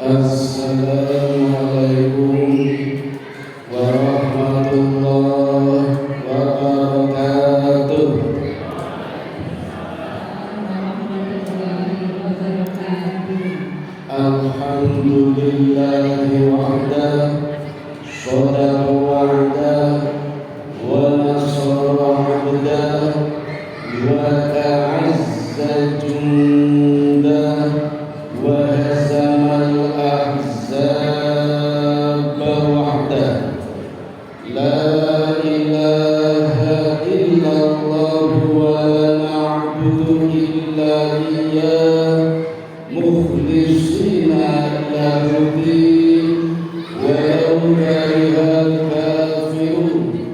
Assalamualaikum warahmatullahi wabarakatuh. Alhamdulillahi wahda, shadaqa wa'da, wa nasara 'abda, wa ta'azza junda, wa hazamal ahzab wahda. La ilaha illallah wa la na'budu illa iyyah mukhlisina lahuddin walau karihal kafirun.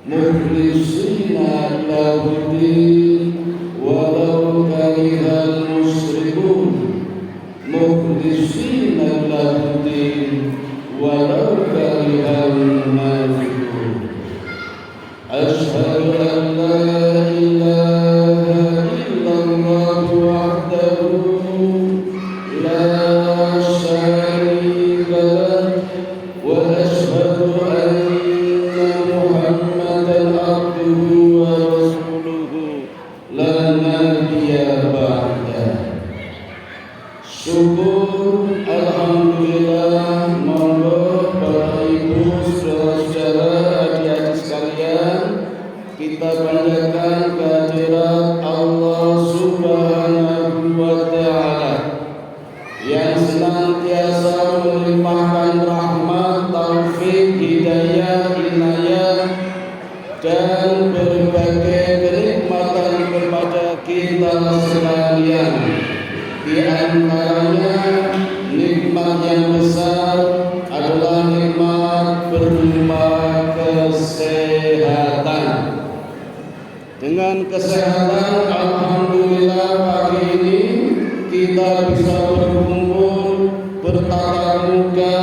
Mukhlisina lahuddin walau karihal musyrikun. Mukhlisina lahuddin walau karihal munafiqun. Asyhadu an la ilaha illallah wahdahu la syarika lah, wa asyhadu anna Muhammadan abduhu wa rasuluhu la nabiyya ba'dah. Syukur alhamdulillah, monggo Bapak Ibu saudara-saudara adik-adik sekalian, kita panjatkan kehadirat Allah Subhanahu wa taala yang senantiasa melimpahkan rahmat, taufik, hidayah, inayah dan berbagai kenikmatan kepada kita sekalian. Di antaranya nikmat yang besar adalah nikmat berupa kesehatan. Dengan kesehatan, alhamdulillah pagi ini kita bisa berkumpul, bertatap muka,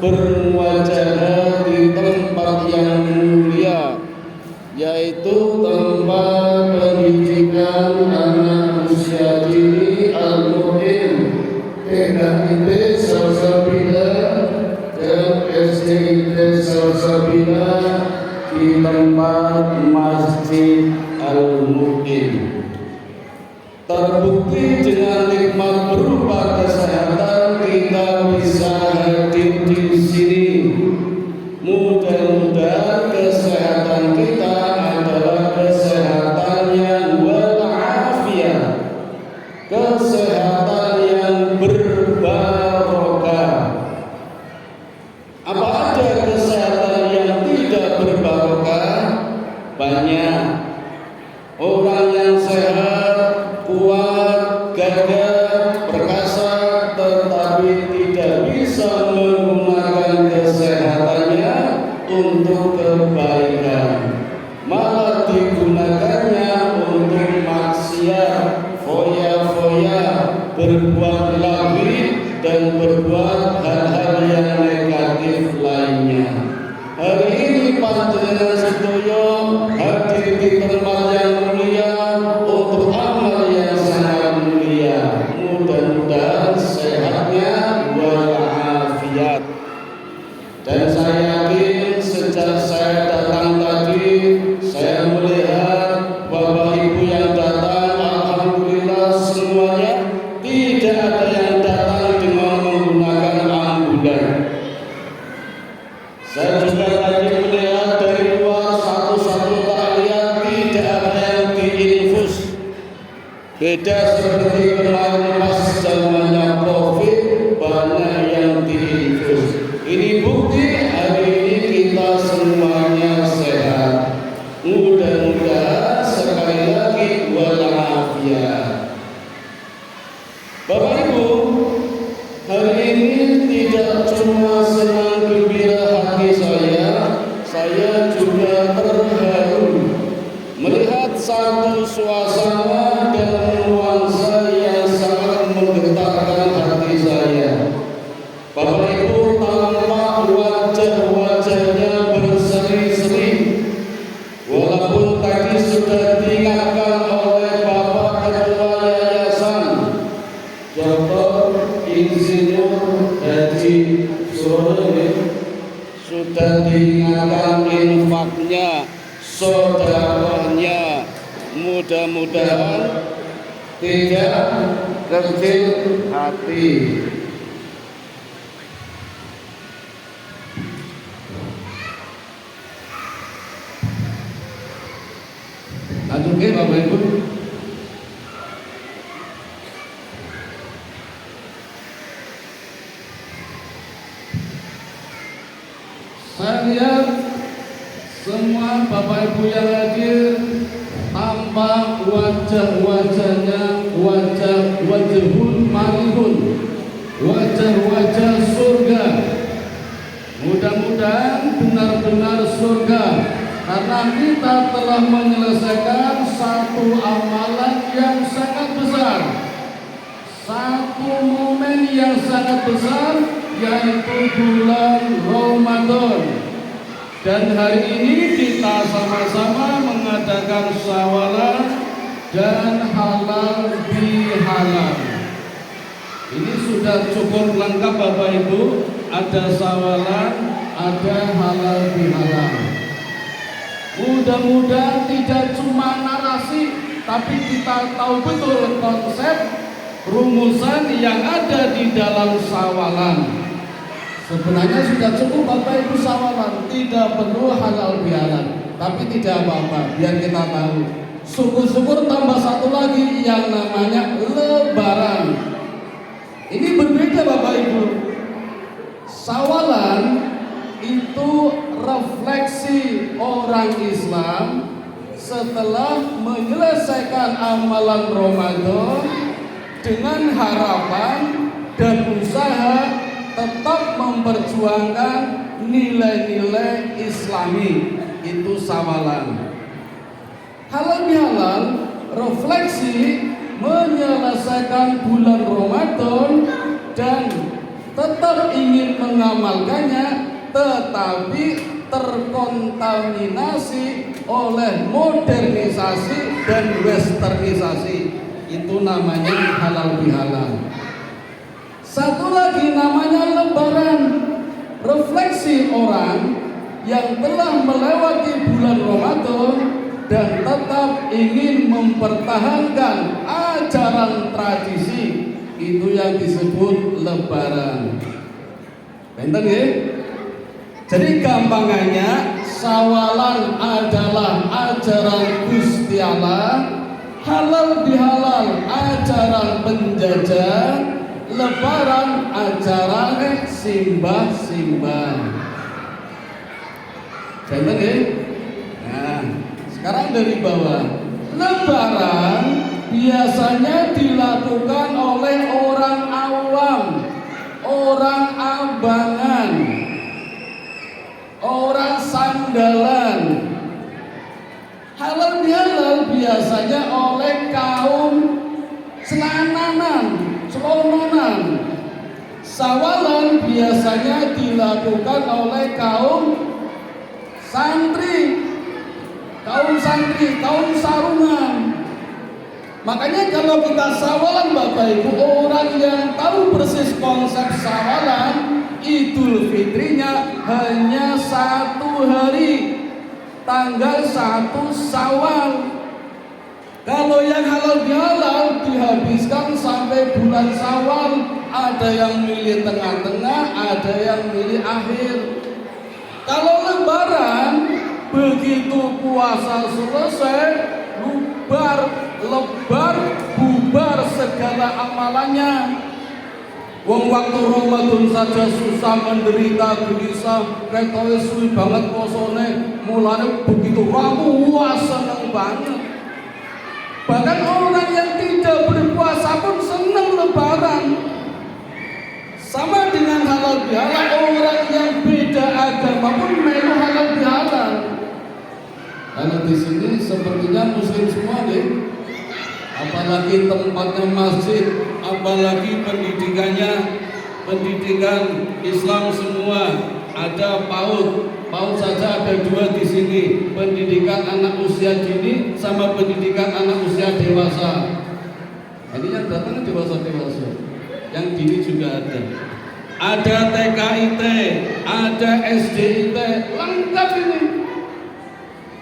bermuajahah di tempat yang mulia, yaitu tempat pendidikan anak usia dini Al-Mu'in, TKIP Salsabila dan SDIP Salsabila di tempat Masjid Al-Mu'in. Terbukti dengan nikmat berupa kesehatan kita bisa hadir di sini. Mudah-mudahan kesehatan kita adalah kesehatan yang walafiat, kesehatan yang berbarokah. Apa ada kesehatan yang tidak berbarokah? Banyak. Orang yang sehat, kuat, gagah, perkasa, tetapi tidak bisa menggunakan kesehatannya untuk kebaikan, malah digunakannya untuk maksiat, foya-foya, berbuat lawi dan berbuat hal-hal yang negatif lainnya. Hari ini panjenengan sedaya hadir di tempat yang mulia untuk amal yang sangat mulia. Mudah-mudahan sehatnya walafiat. Dan saya yakin sejak saya datang tadi, saya melihat Bapak Ibu yang datang, alhamdulillah semuanya tidak ada yang datang dengan menggunakan ambulan. Saya juga tadi melihat dari luar satu-satu tak lihat tidak ada yang diinfus. Beda seperti kemarin pas zamannya COVID, banyak yang diinfus. Ini bukti hari ini kita semuanya sehat. Mudah-mudahan sekali lagi walafiat. Bapak Ibu, hari ini tidak cuma senang gembira hati saya juga terharu melihat satu suasana dan nuansa yang sangat menggetarkan hati saya. Bapak Ibu tampak wajah-wajahnya berseri-seri, walaupun tadi sudah diingatkan oleh Bapak Ketua Yayasan Dr. Insinyur diingatkan infaknya, sedekahnya, mudah-mudahan tidak kecil hati. Lanjut ke Bapak Ibu. Saya lihat semua Bapak Ibu yang hadir tampak wajah-wajahnya wajahun marihun, wajah-wajah surga. Mudah-mudahan benar-benar surga, karena kita telah menyelesaikan satu amalan yang sangat besar, satu momen yang sangat besar, yaitu bulan Ramadan. Dan hari ini kita sama-sama mengadakan syawalan dan halal bihalal. Ini sudah cukup lengkap Bapak Ibu, ada syawalan, ada halal bihalal. Mudah-mudahan tidak cuma narasi, tapi kita tahu betul konsep rumusan yang ada di dalam syawalan. Sebenarnya sudah cukup Bapak Ibu syawalan, tidak perlu halal bihalal. Tapi tidak apa-apa, biar kita tahu. Syukur-syukur tambah satu lagi yang namanya lebaran. Ini berbeda Bapak Ibu. Syawalan itu refleksi orang Islam setelah menyelesaikan amalan Ramadan dengan harapan dan usaha tetap memperjuangkan nilai-nilai Islami. Itu syawalan. Halal bihalal refleksi menyelesaikan bulan Ramadan dan tetap ingin mengamalkannya, tetapi terkontaminasi oleh modernisasi dan westernisasi. Itu namanya halal bihalal. Satu lagi namanya lebaran, refleksi orang yang telah melewati bulan Ramadan dan tetap ingin mempertahankan ajaran tradisi. Itu yang disebut lebaran. Benten ya? Jadi gampangannya syawalan adalah ajaran Gusti Allah, halal bihalal ajaran penjajah, lebaran ajaran simbah-simbah. Benten ya? Nah, sekarang dari bawah. Lebaran biasanya dilakukan oleh orang awam, orang abangan, orang sandalan. Halal bihalal biasanya oleh kaum selananan, selononan. Syawalan biasanya dilakukan oleh kaum santri, kaum sarungan. Makanya kalau kita syawalan Bapak Ibu, orang yang tahu persis konsep syawalan, Idul Fitrinya hanya 1 hari, tanggal 1 Syawal. Kalau yang halal bihalal dihabiskan sampai bulan Syawal, ada yang milih tengah-tengah, ada yang milih akhir. Kalau lebaran, begitu puasa selesai, lebar, bubar segala amalannya. Wong waktu Ramadan saja susah, menderita, gelisah, ketoke suwi banget posone, mulane begitu ramu, wah seneng banget. Bahkan orang yang tidak berpuasa pun seneng lebaran. Sama dengan halal bihalal, orang yang beda agama pun melu halal bihalal. Karena di sini sepertinya muslim semua deh. Apalagi tempatnya masjid, apalagi pendidikannya, pendidikan Islam semua. Ada PAUD saja ada 2 di sini, pendidikan anak usia dini sama pendidikan anak usia dewasa. Ini yang datang dewasa, yang dini juga ada. ada TKIT, ada SDIT, lengkap ini.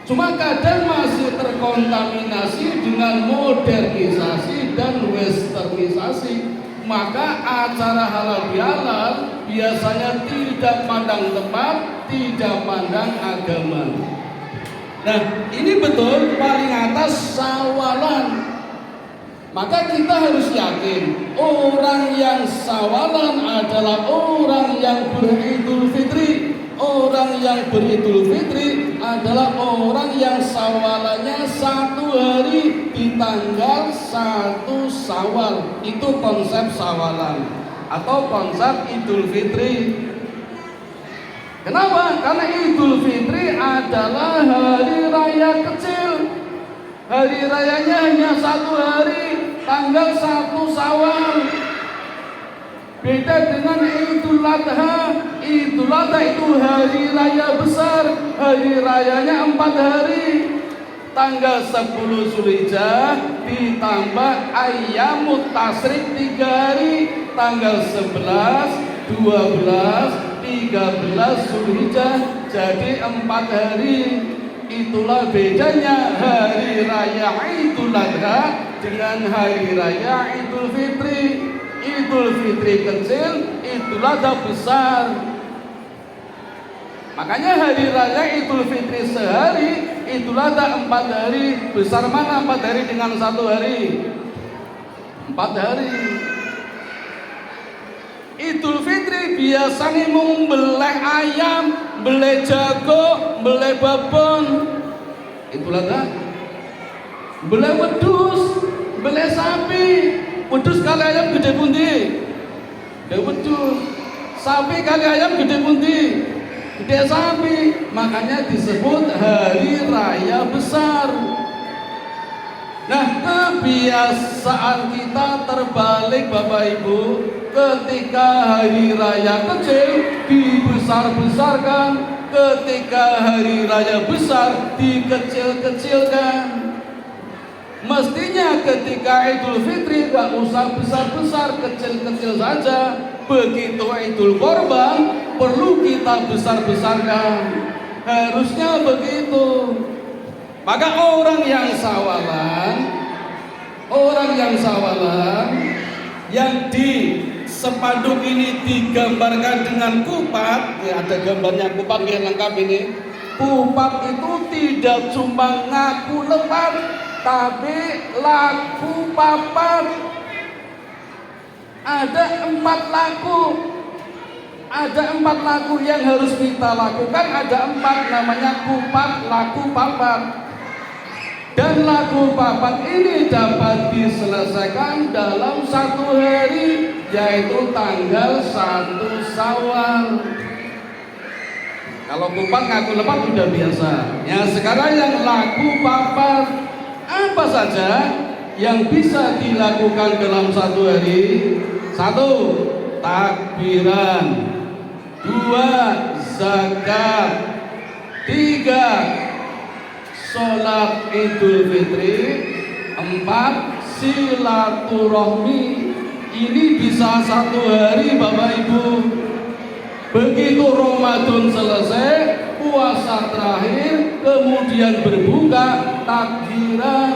Cuma kadang masih terkontaminasi dengan modernisasi dan westernisasi. Maka acara halal bihalal biasanya tidak pandang tempat, tidak pandang agama. Nah, ini betul paling atas sawalan. Maka kita harus yakin orang yang sawalan adalah orang yang beridul fitri. Orang yang beridul fitri adalah orang yang sawalannya 1 hari di tanggal 1 Syawal. Itu konsep sawalan atau konsep idul fitri. Kenapa? Karena idul fitri adalah hari raya kecil. Hari rayanya hanya 1 hari, tanggal 1 Syawal. Beda dengan Idul Adha. Idul Adha itu hari raya besar, hari rayanya 4 hari. Tanggal 10 Zulhijjah ditambah ayyamut tasyrik 3 hari. Tanggal 11, 12, 13 Zulhijjah jadi 4 hari. Itulah bedanya hari raya Idul Adha dengan hari raya Idul Fitri. Idul Fitri kecil, Idul Adha besar. Makanya hari raya Idul Fitri sehari, Idul Adha 4 hari. Besar mana 4 hari dengan 1 hari? 4 hari. Idul Fitri biasanya membeleh ayam, beleh jago, beleh babon. Idul Adha beleh wedhus, beleh sapi. Wedhus kali ayam gede pundi? Gede wedhus. Sapi kali ayam gede pundi? Gede sapi. Makanya disebut hari raya besar. Nah, kebiasaan kita terbalik Bapak Ibu. Ketika hari raya kecil dibesar-besarkan, ketika hari raya besar dikecil-kecilkan. Mestinya ketika Idul Fitri gak usah besar-besar, kecil-kecil saja. Begitu Idul Korban perlu kita besar-besarkan. Harusnya begitu. Maka orang yang sawalan yang di spanduk ini digambarkan dengan kupat, ya ada gambarnya kupat yang lengkap ini. Kupat itu tidak cuma ngaku lepat, tapi laku papat. Ada 4 laku. Ada 4 laku yang harus kita lakukan. Ada 4 namanya kupat, laku, papat. Dan laku papat ini dapat diselesaikan dalam 1 hari, yaitu tanggal 1 Syawal. Kalau kupat ngaku lepat sudah biasa. Ya, sekarang yang laku papat, apa saja yang bisa dilakukan dalam 1 hari? 1. Takbiran. 2. Zakat. 3. Sholat Idul Fitri. 4. Silaturahmi. Ini bisa 1 hari Bapak Ibu. Begitu Ramadan selesai, puasa terakhir, kemudian berbuka, takbiran.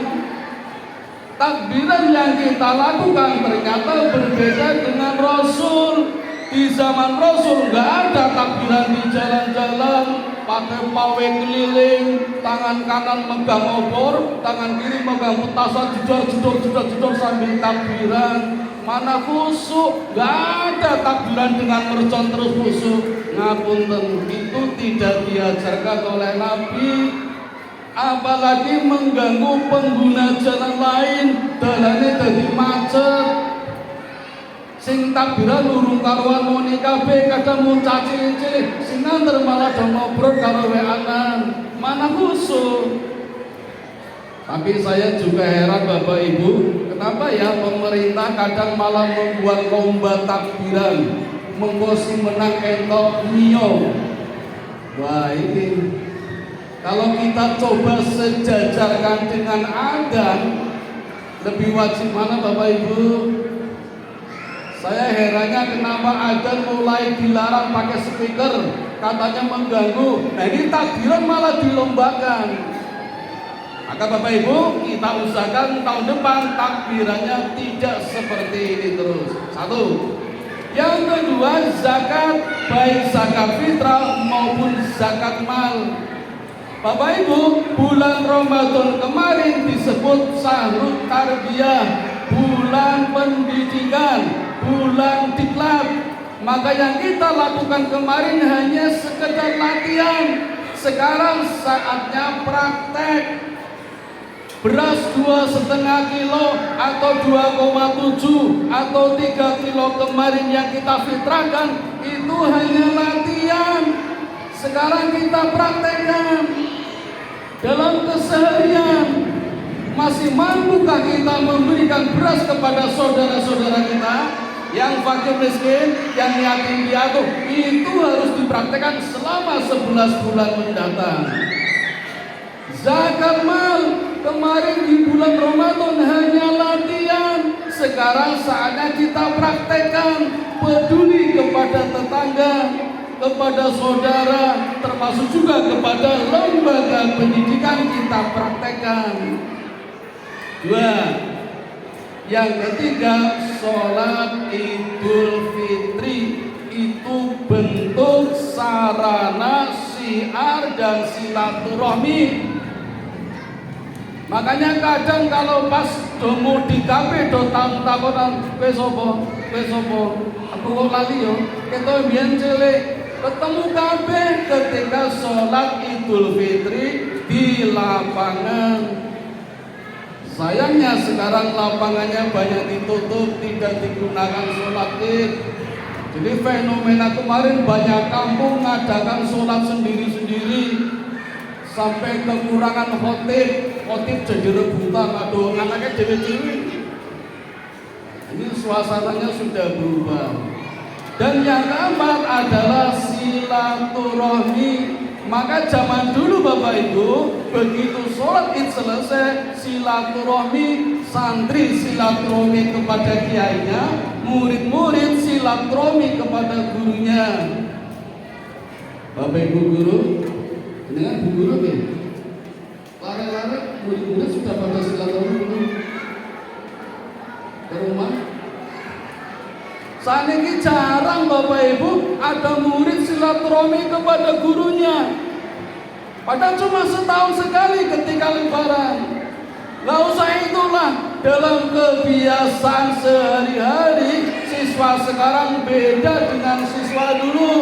Takbiran yang kita lakukan ternyata berbeda dengan Rasul. Di zaman Rasul nggak ada takbiran di jalan-jalan, pakai pawai keliling, tangan kanan megang obor, tangan kiri megang petasan, jedor sambil takbiran. Mana khusyuk? Gak ada takbiran dengan mercon terus khusyuk. Ngapunten, itu tidak diajarkan oleh Nabi. Apalagi mengganggu pengguna jalan lain, dalane dadi macet. Sing takbiran urung karuan muni kabeh, kadang mun caci-cilik, sing nganter malah do ngobrol karo weanan. Mana khusyuk? Tapi saya juga heran Bapak Ibu, kenapa ya pemerintah kadang malah membuat lomba takbiran, mengkosi menang entok mio. Wah, ini kalau kita coba sejajarkan dengan adzan, lebih wajib mana Bapak Ibu? Saya herannya kenapa adzan mulai dilarang pakai speaker, katanya mengganggu. Nah ini takbiran malah dilombakan. Maka Bapak Ibu, kita usahakan tahun depan takbirannya tidak seperti ini terus. Satu. Yang kedua, zakat, baik zakat fitrah maupun zakat mal. Bapak Ibu, bulan Ramadan kemarin disebut Syahrul Tarbiyah, bulan pendidikan, bulan diklat. Maka yang kita lakukan kemarin hanya sekedar latihan. Sekarang saatnya praktek. Beras 2,5 kilo atau 2,7 atau 3 kilo kemarin yang kita fitrahkan itu hanya latihan. Sekarang kita praktekkan dalam keseharian. Masih mampukah kita memberikan beras kepada saudara-saudara kita yang fakir miskin, yang yatim piatu? Itu harus dipraktekkan selama 11 bulan mendatang. Zakat mal kemarin di bulan Ramadan hanya latihan. Sekarang saatnya kita praktekkan. Peduli kepada tetangga, kepada saudara, termasuk juga kepada lembaga pendidikan kita praktekkan. Dua. Yang ketiga, sholat Idul Fitri itu bentuk sarana syiar dan silaturahmi. Makanya kadang kalau pas domu di kafe do takonan kowe sapa aku kok lali yo keto mbiyen cilik ketemu kabeh ketika sholat Idul Fitri di lapangan. Sayangnya sekarang lapangannya banyak ditutup, tidak digunakan sholat Id. Jadi fenomena kemarin banyak kampung mengadakan sholat sendiri-sendiri. Sampai kekurangan khotib jadi rebutan, aduh anaknya dewe-dewe. Ini suasananya sudah berubah. Dan yang keempat adalah silaturahmi. Maka zaman dulu Bapak Ibu, begitu sholat Id selesai, silaturahmi, santri silaturahmi kepada kiainya, murid-murid silaturahmi kepada gurunya. Bapak Ibu guru, dengan bu guru nih, lari-lari murid-murid sudah pada silaturahmi belum? Ke rumah? Saat ini jarang Bapak Ibu ada murid silaturahmi kepada gurunya. Padahal cuma setahun sekali ketika lebaran. Gak usah itulah, dalam kebiasaan sehari-hari siswa sekarang beda dengan siswa dulu.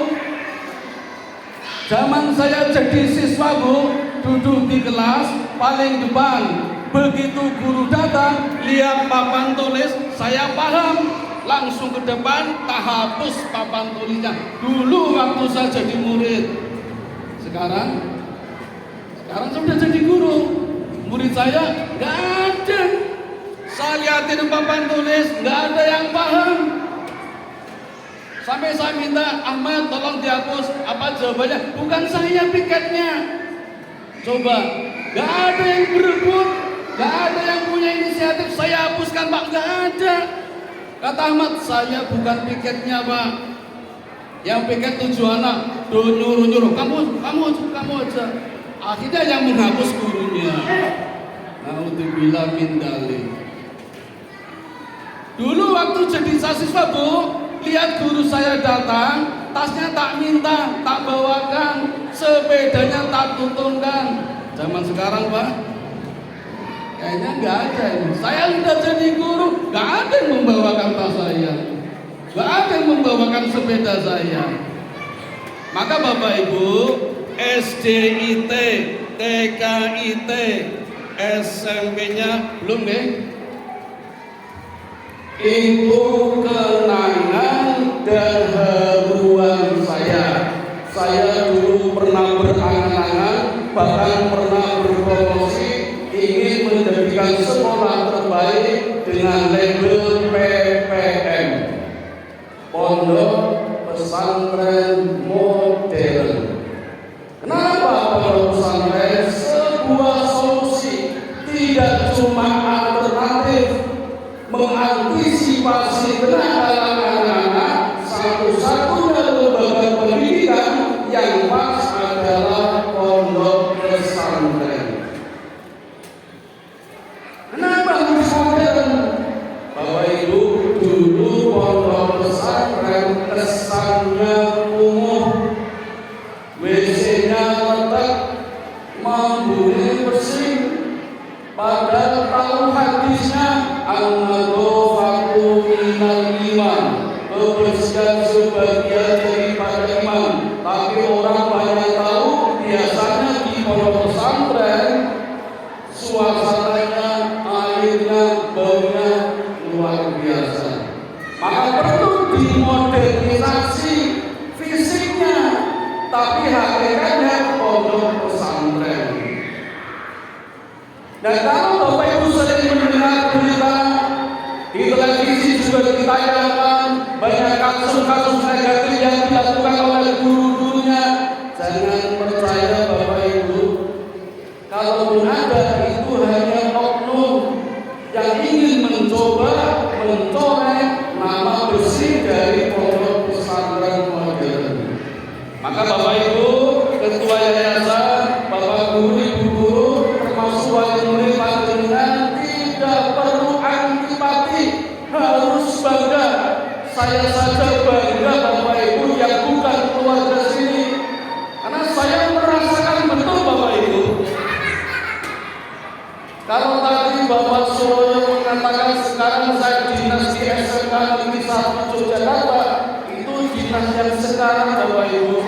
Zaman saya jadi siswa Bu, duduk di kelas paling depan. Begitu guru datang, lihat papan tulis, saya paham. Langsung ke depan, tak hapus papan tulisnya. Dulu waktu saya jadi murid. Sekarang sudah jadi guru. Murid saya nggak ada. Saya lihatin papan tulis, nggak ada yang paham. Sampai saya minta, Ahmad tolong dihapus. Apa jawabannya? Bukan saya piketnya. Coba, nggak ada yang berebut, nggak ada yang punya inisiatif. Saya hapuskan Pak, nggak ada. Kata Ahmad, saya bukan piketnya Pak. Yang piket 7 anak, nyuruh-nyuruh, kamu aja. Akhirnya yang menghapus gurunya. Naudzubillah min dzalik. Dulu waktu jadi siswa Bu, lihat guru saya datang, tasnya tak minta, tak bawakan, sepedanya tak tuntunkan. Zaman sekarang Pak, kayaknya nggak ada ini. Saya sudah jadi guru, nggak ada yang membawakan tas saya, nggak ada yang membawakan sepeda saya. Maka Bapak Ibu, SDIT, TKIT, SMP-nya belum deh. Itu kenangan dan haruan saya. Saya dulu pernah berangan-angan, bahkan pernah berpromosi ingin menjadikan sekolah terbaik dengan label PPM, Pondok Pesantren Modern. Kenapa pondok pesantren? Sebuah solusi, tidak cuma alternatif, mengantisipasi kenakalan anak-anak, satu-satunya lembaga pendidikan yang pas adalah pondok pesantren. Kenapa harus modern? Bapak Ibu, dulu pondok pesantren kesannya kumuh, WC-nya letak, mambune bersih. Padahal tahu hadisnya an-nadhafatu minal iman, kebersihan sebagian daripada iman. Tapi orang banyak tahu, biasanya di pondok pesantren suasananya, airnya, baunya luar biasa. Maka perlu dimodernisasi fisiknya, tapi hakikatnya pondok pesantren. Dan kalau Bapak Ibu sering mendengar berita di televisi juga ditayangkan banyak kasus-kasus negatif yang dilakukan oleh guru-gurunya, jangan percaya Bapak Ibu. Kalaupun ada, itu hanya oknum yang ingin mencoba mencoreng nama bersih dari pondok pesantren modern. Maka Bapak Ibu, ketua yayasan, Bapak guru, ibu guru, termasuk wali murid panjenengan tidak perlu antipati, harus bangga. Saya saja bangga Bapak Ibu yang bukan keluarga sini, karena saya merasakan betul Bapak Ibu. Kalau tadi Bapak Suroyo mengatakan sekarang saya dinas di SMK Negeri 1 Yogyakarta, itu dinas yang sekarang Bapak Ibu.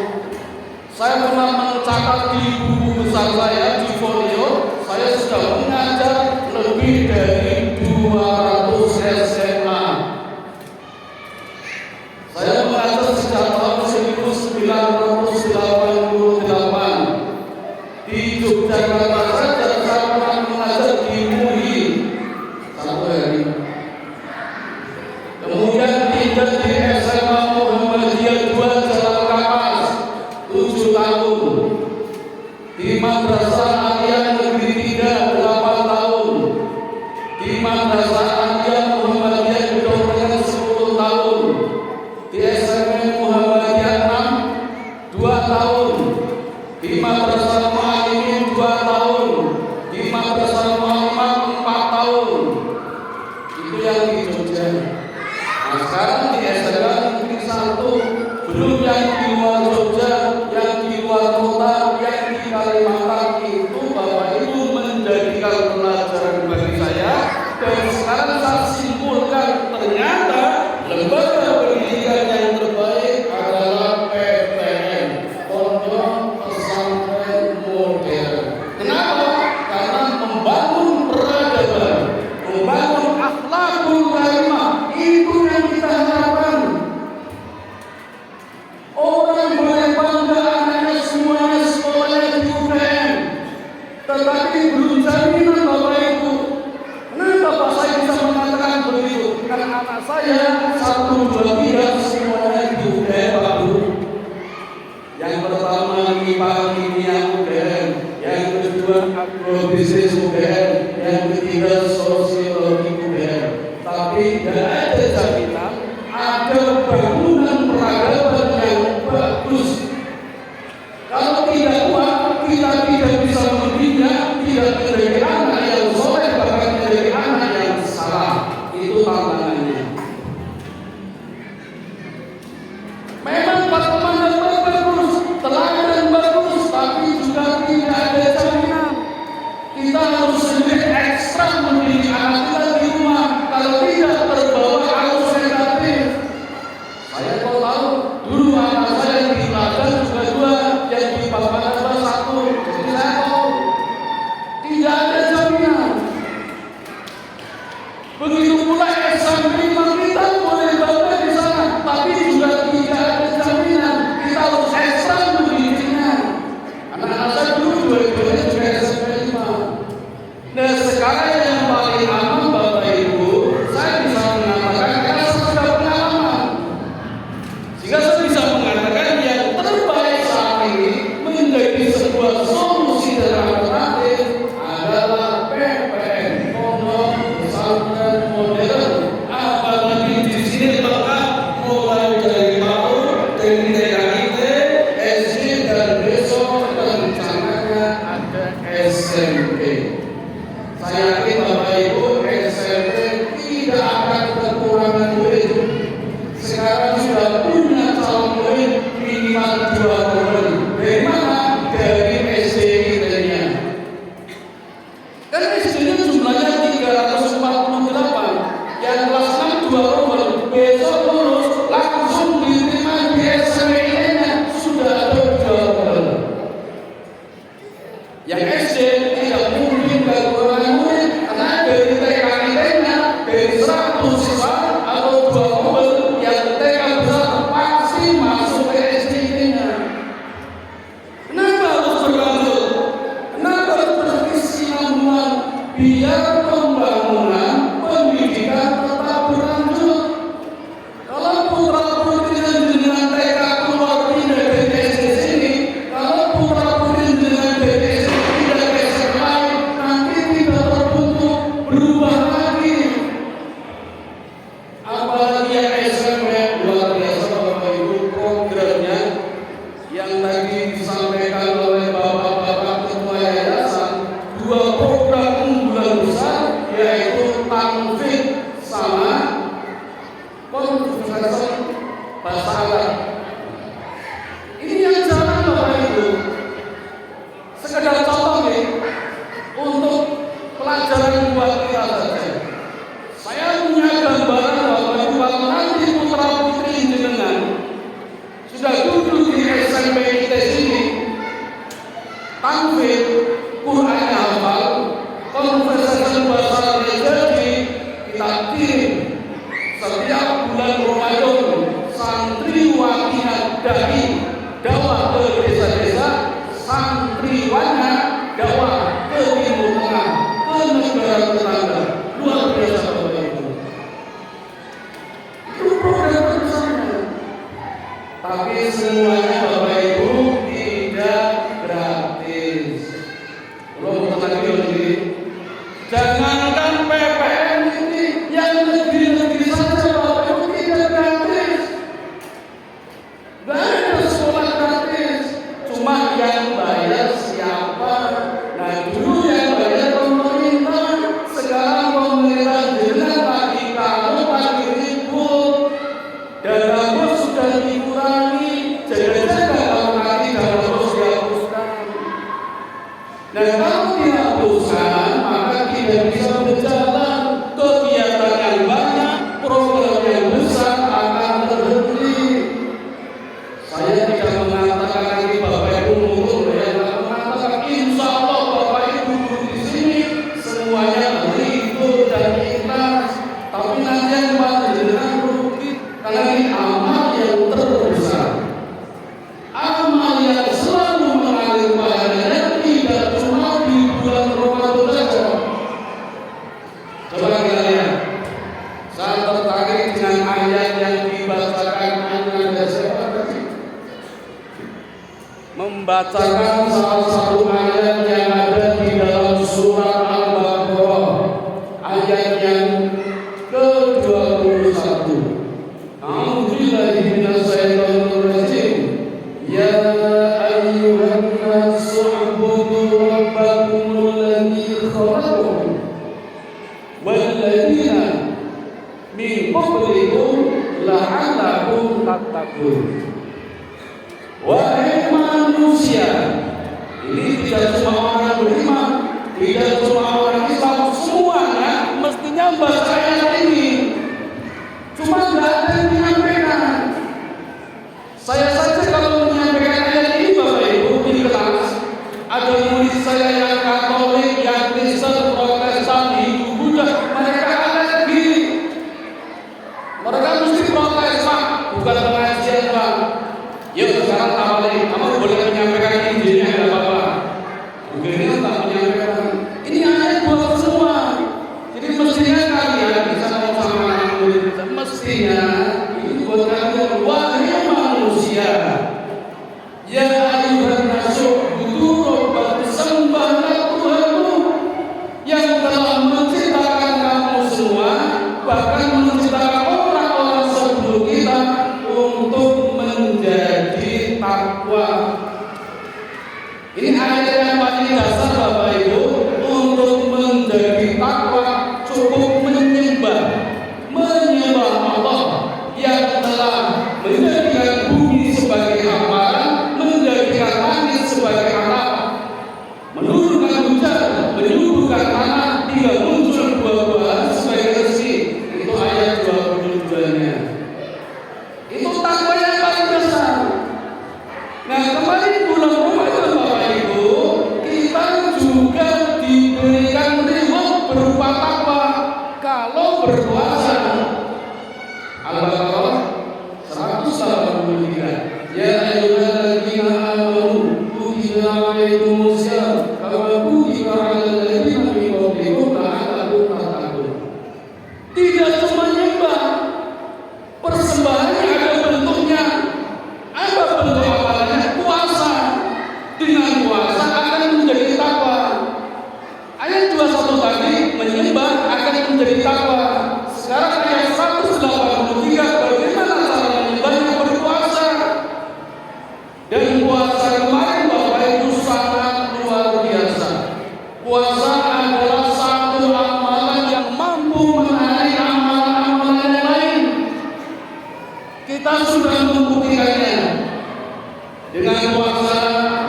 Saya pernah mencatat di buku besar saya, di folio, saya sudah mengajar lebih dari 200 SMA. Saya mengajar sejak tahun 1988 di Yogyakarta saja. Saya pernah mengajar di MUI 1 hari. Kemudian tinggal di SMA Muhammadiyah 2 Jalan Kapas 7 tahun, di Madrasah Aliyah Negeri 3 8 tahun, di Madrasah Aliyah Muhammadiyah Gedong 10 tahun, di SMA Muhammadiyah 6 2 tahun, di Madrasah Mu'alimin 2 tahun, di Madrasah Muhammad 4 tahun. Itu yang di Jogja. Nah, sekarang di SMK Negeri 1, belum yang di luar Jogja, yang di luar kota, yang di Kalimantan, itu Bapak Ibu menjadikan pelajaran bagi saya. Dan sekarang saya simpulkan, ternyata lembaga pendidikan yang terbaik adalah PPN, Pondok Pesantren Modern. Kenapa? Karena membangun peradaban, membangun akhlakul karimah, itu yang kita harapkan. Orang boleh bangga anaknya semuanya sekolahnya di UGM, tetapi belum jaminan Bapak Ibu. Kenapa Pak saya bisa mengatakan begitu? Karena anak saya 1, 2, 3 semuanya di UGM Pak Bu. Yang pertama MIPA Kimia UGM, yang kedua Agrobisnis UGM, yang ketiga Sosiologi UGM. Tapi tidak ada jaminan ada bangunan peradaban yang bagus. Kalau tidak kuat, kita tidak bisa membina, tidak menjadi anak yang soleh, bahkan menjadi anak yang salah. Itu tantangannya. Memang pertemanan bagus, teladan bagus, tapi juga tidak ada jaminan. Kita harus lebih ekstra mendidik anak kita di rumah. Kalau tidak terbawa arus negatif. Saya kok tahu, dulu anak saya di teladan juga 2, yang di Bapak 1. Jadi saya tahu tidak ada jaminan. Begitu pula SMP kita boleh bangga di sana, tapi juga tidak ada jaminan. minimal 2 mobil. Dari mana? Dari SD kitanya. Kan SD-nya jumlahnya 348. Yang kelas 6 2 mobil. Besok lulus langsung diterima di SMP-nya sudah ada 2 mobil. Yang SD tidak mungkin kekurangan murid karena dari TK-nya dari 100 siswa atau 2 mobil yang TK besar pasti masuk ke SD-nya. Kenapa harus berlanjut? Kenapa harus berkesinambungan? Biar pembangunan pendidikan tetap berlanjut. Kalau putra-putri dengan TK keluar pindah dari SD sini, kalau putra-putri dengan dari SD pindah ke SD lain, nanti tidak terbentuk berubah lagi. Apalagi yang SMP luar biasa Bapak Ibu, programnya yang tadi disampaikan oleh Bapak-bapak ketua yayasan, 2 program unggulan besar yaitu Tamfid sama konservasi bahasa Arab. Ini yang jalan Bapak Ibu. Sekedar contoh nih untuk pelajaran buat kita saja. Saya punya gambaran Bapak Ibu kalau nanti putra putri jenengan sudah duduk di SMP kita sini, Tamfid, Qurannya hafal, konversasi bahasa Arab jadi kita kirim setiap bulan Ramadan santriwatinya dari dakwah ke desa-desa, santriwannya dakwah ke Timur Tengah, ke negara tetangga. Luar biasa Bapak Ibu. Itu program bersama. Tapi semuanya Bapak Ibu tidak gratis. Kalau tadi ini, jangankan PPN ini yang negeri-negeri saja Bapak Ibu tidak gratis. Nggak ada sekolah gratis. Cuma yang bayar siapa? Nah dulu yang bayar pemerintah. Sekarang pemerintah jelas bagi kamu bagi ribut. Dana bos sudah dikurangi. Jaga-jaga kalau nanti dana bos dihapuskan. Dan kalau dihapuskan maka tidak bisa berjalan. Kegiatan yang banyak, program yang besar akan terhenti. Saya tidak mengatakan ini Bapak Ibu mundur, saya mengatakan insya Allah Bapak Ibu duduk di sini semuanya ridho dan ikhlas. Tapi nanti yang panjenengan rugi karena ini amal yang terbesar, amal yang selalu mengalir pahalanya tidak cuma di bulan Ramadan saja. Coba kita lihat. Saya tertarik dengan ayat yang dibacakan ayat siapa tadi? Membacakan salah satu ayat yang ada di dalam surat Al-Baqarah, ayat yang ke-21. A'udzubillahi minasyaitonir rajim. Ya ayyuhan nasu u'budu rabbakumul ladzi khalaqakum wal ladzina min qablikum la'allakum tattaqun. Wahai manusia, ini tidak cuma orang beriman, tidak cuma orang Islam, semuanya mestinya membaca ayat ini. Cuma tidak ada yang menyampaikan. Saya saja kalau menyampaikan ayat ini Bapak Ibu di kelas, ada murid saya yang Katolik, yang Kristen, Protestan, Hindu, Buddha, mereka ada gini. Mereka mesti protes Pak, bukan pengajian Pak. Yuk sekarang awali, kamu boleh menyampaikan Injilnya tidak apa-apa. Begini tak menyampaikan. Ini ayat buat semua. Jadi mestinya kalian bisa ngomong sama anak murid kita. Mestinya ini buat kalian. Wahai manusia, ya ayyuhan nasu u'budu rabbakum, sembahlah Tuhanmu yang telah menciptakan kamu semua, bahkan menciptakan orang-orang sebelum kita untuk menjadi takwa. Ini ayat yang paling dasar Bapak Ibu. Untuk menjadi takwa cukup menyembah Allah yang telah menjadikan bumi sebagai Ya ayyuhalladzina amanu kutiba alaikumus syiyam kama kutiba alal ladzina min qablikum la'allakum tattaqun. Tidak cuma nyembah, persembahannya ada bentuknya. Apa bentuk awalnya? Puasa. Dengan puasa akan menjadi takwa. Ayat 21 tadi menyembah akan menjadi takwa. Sekarang ayat 183 bagaimana cara menyembahnya? Berpuasa. Dan puasa kemarin Bapak Ibu sangat luar biasa. Puasa adalah satu amalan yang mampu menarik amalan-amalan yang lain. Kita sudah membuktikannya. Dengan puasa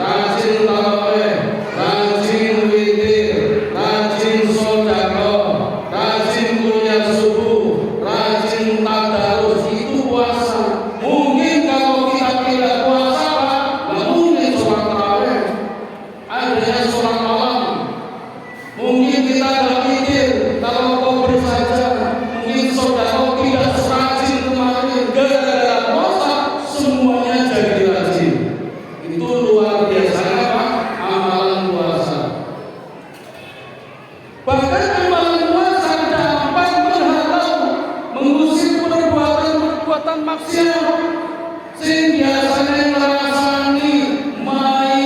rajin tarawih, rajin witir, rajin sedekah, rajin kuliah subuh, rajin tadarus, itu puasa. Mungkin kalau kita tidak puasa, nggak mungkin sholat tarawih, adanya sholat malam. Mungkin kita nggak mikir kalau kau bersaja, mungkin saudara tidak serajin kemarin. Gara-gara puasa semuanya jadi rajin. Itu luar biasa Pak, amalan puasa. Bahkan amalan puasa dapat menghalau, mengusir perbuatan maksiat. Sing biasanya merasani,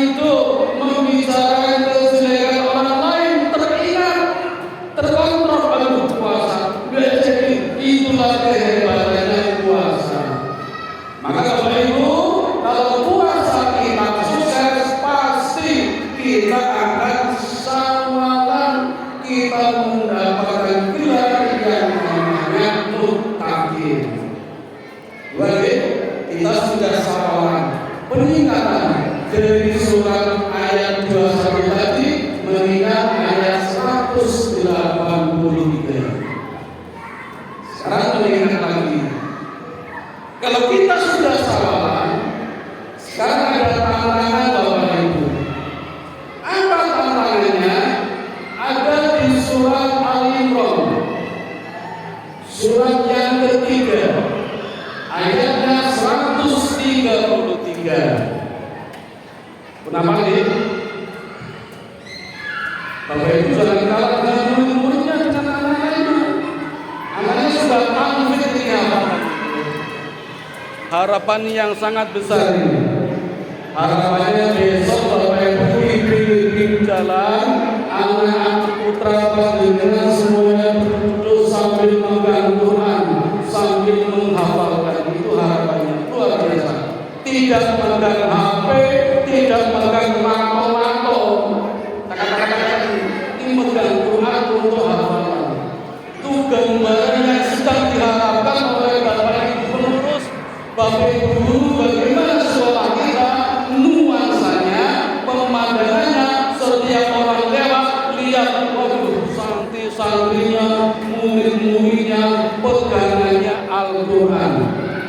itu membicarakan kejelekan orang lain, teringat, terkontrol pada puasa. Jadi itulah kehebatannya puasa. Maka Bapak Ibu, kalau puasa kita sukses, pasti kita akan sawalan, kita mendapatkan gelar yang namanya muttaqin. Baik, kita sudah sawalan. Peningkatan dari surat ayat 21 tadi meningkat ayat 183. Sekarang meningkat lagi. Kalau kita sudah sawalan, sekarang ada tantangan Bapak Ibu. Apa tantangannya? Ada di surat Al-Imran, surat yang ketiga, ayatnya 133. Kenapa nih? Bapak Ibu jangan kalah dengan murid-muridnya, dengan anak-anaknya. Anaknya sudah tahu fikirnya apa. Harapan yang sangat besar. Harapannya besok Bapak Ibu di jalan, anak putra panjenengan semuanya duduk sambil memegang Quran, sambil menghafalkan. Itu harapannya luar biasa. Tidak memegang HP, tidak memegang mako-mako. Ini memegang Quran untuk hafalan. Itu gambaran yang sedang diharapkan oleh Bapak Ibu pengurus, Bapak Ibu guru, bagaimana sekolah kita nuansanya, pemandangannya, setiap orang lewat lihat, waduh, santri-santrinya, murid-muridnya, pegangannya Al-Quran.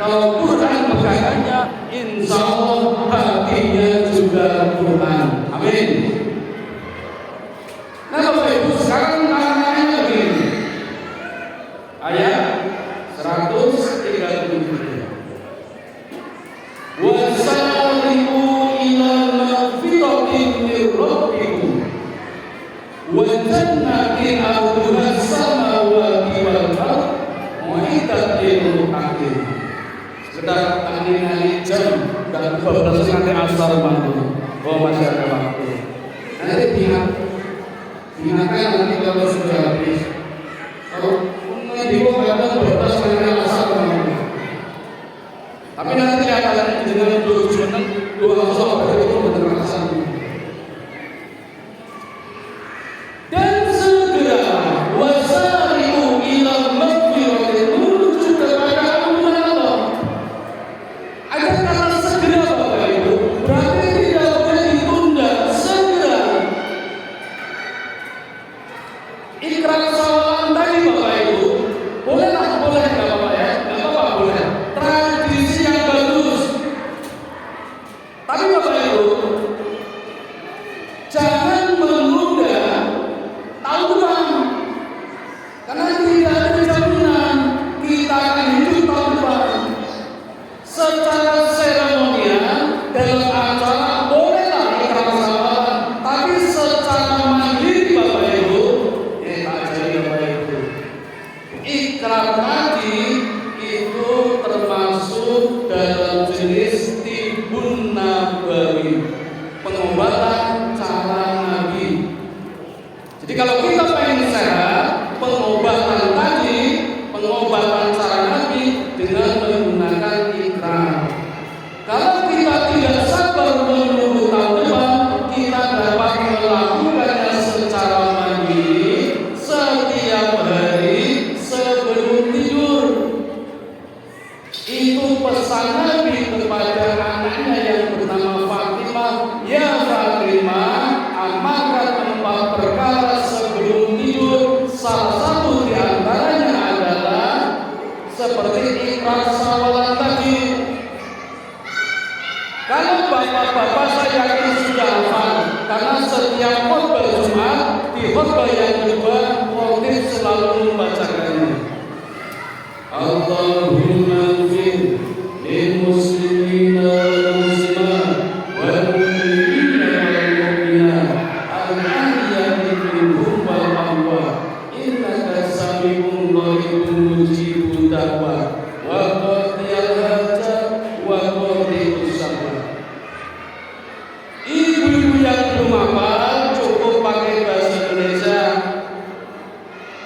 Kalau Quran pegangannya, insya Allah hatinya juga Quran. Amin. Nah Bapak Ibu, sekarang tantangannya begini. Ayat 133. Wasari'u ila magfiratin min rabbikum wa jannatin 'arduha as-samawati wal ardh mu'iddat lil muttaqin. Sekedar angin-angin jam dan 12 nanti asar bantu. Oh masih ada waktu. Nanti diingatkan nanti kalau sudah habis. Kalau di bawah ada 12 nanti asar bantu. Tapi nanti akan dengan dua soal itu berterasa. Dan segera wasari'u ila magfiratin, menuju kepada ampunan Allah. Ada kata segera Bapak Ibu, berarti tidak boleh ditunda, segera. Ikrar sawalan tadi Bapak Ibu, bolehlah, boleh nggak Bapak ya? Nggak apa-apa, boleh. Tradisi yang bagus. Tapi Bapak Ibu, Kalau bapak-bapak saya yakin sudah hafal, karena setiap khutbah Jumat di khutbah yang kedua khotib selalu membacakannya. Allahumma fir lil muslimina wal muslimat wal mu'minina wal mu'minat al-ahya'i minhum wal amwat innaka sami'un qaribun mujibud da'wat wa qadiyal hajat wa qadiyus sabar. Ibu-ibu yang belum hafal cukup pakai bahasa Indonesia.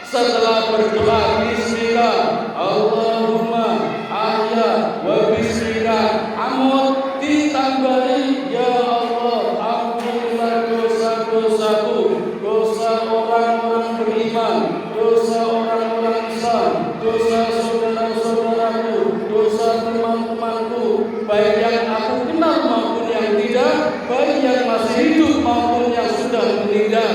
Setelah berdoa bismillah Allahumma ahya wa bismillah amut ditambahi ya Allah ampunilah dosa-dosaku, dosa orang-orang beriman, dosa orang-orang Islam, dosa saudara-saudaraku, dosa teman-temanku, baik yang aku kenal maupun yang tidak, baik yang masih hidup maupun yang sudah meninggal.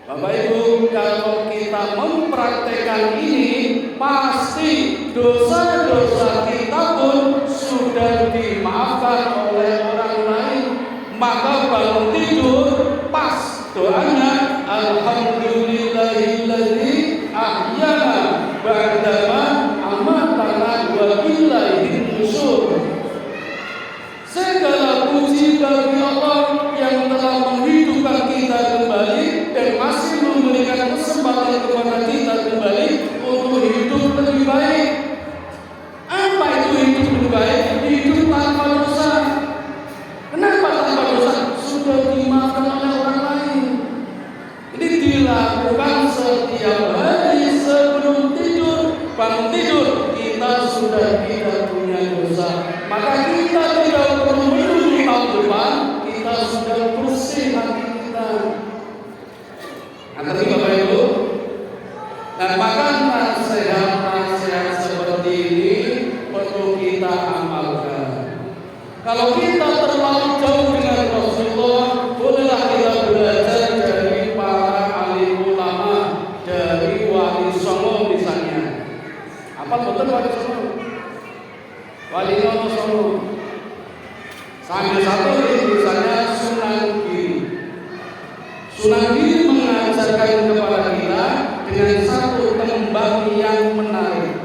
Bapak Ibu, kalau kita mempraktekkan ini, pasti dosa-dosa kita pun sudah dimaafkan oleh orang lain. Maka bangun tidur pas doanya alhamdulillahilladzi ahyana ba'dama amatana wa ilaihin nusyur. Segala puji bagi Allah yang telah menghidupkan kita kembali dan masih memberikan kesempatan kepada kita kembali untuk hidup lebih baik. Apa itu hidup lebih baik? Hidup tanpa dosa. Kenapa tanpa dosa? Sudah dimaafkan oleh orang lain. Ini dilakukan setiap hari sebelum tidur. Bangun tidur, kita sudah tidak punya dosa. Maka kita tidak perlu menunggu tahun depan, kita sudah bersih hati kita. Nanti Bapak Ibu, dan maka nasihat-nasihat seperti ini perlu kita amalkan. Kalau kita terlalu jauh dengan Rasulullah, bolehlah kita belajar dari para alim ulama, dari Wali Songo misalnya. Apa betul Wali Songo? Wali Songo. Sambil satu misalnya Sunan Giri. Sunan Giri mengajarkan kepada kita dengan satu tembang yang menarik.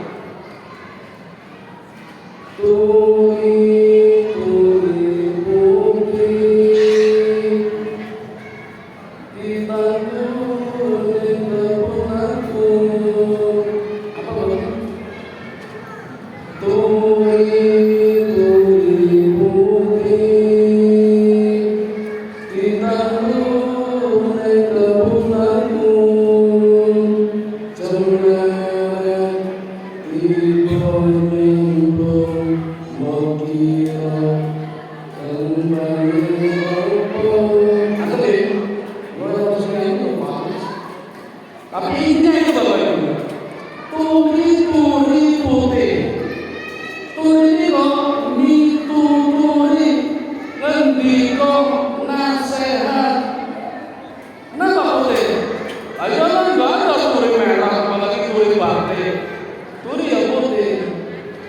Tapi intinya itu Bapak Ibu, turi putih, turi kok mituturi, ngendiko nasehat. Kenapa putih? Ayo lah nggak ada turi merah, apalagi turi batik. Turi ya putih.